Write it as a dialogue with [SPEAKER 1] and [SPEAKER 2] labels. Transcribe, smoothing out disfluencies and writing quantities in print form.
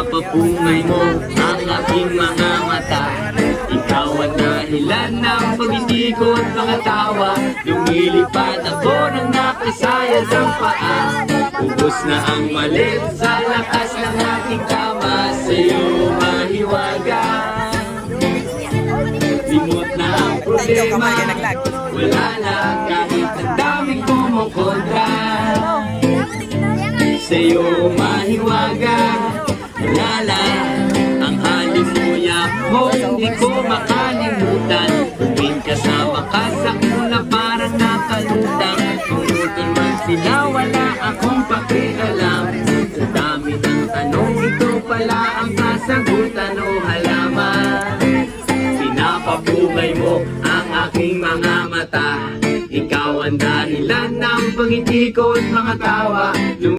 [SPEAKER 1] Pinapapungay mo ang aking mga mata. Ikaw ang dahilan ng pag-ibig ko at mga tawa. Lumilipad ako nang nakasayad ang paa. Ubos na ang malit sa lakas ng aking kama. Sa'yo mahiwaga. Limot na ang problema. Wala na kahit ang daming kumukontra. Sa'yo mahiwaga. Wala lang ang halimuya mo. Hindi ko makalimutan. Tuwing kasama ka sa una parang nakalutang. Tumutin man sila wala akong pakialam. Sa dami ng tanong ito pala ang kasagutan o halaman. Pinapapugay mo ang aking mga mata. Ikaw ang dahilan ng pangiti ko at mga tawa.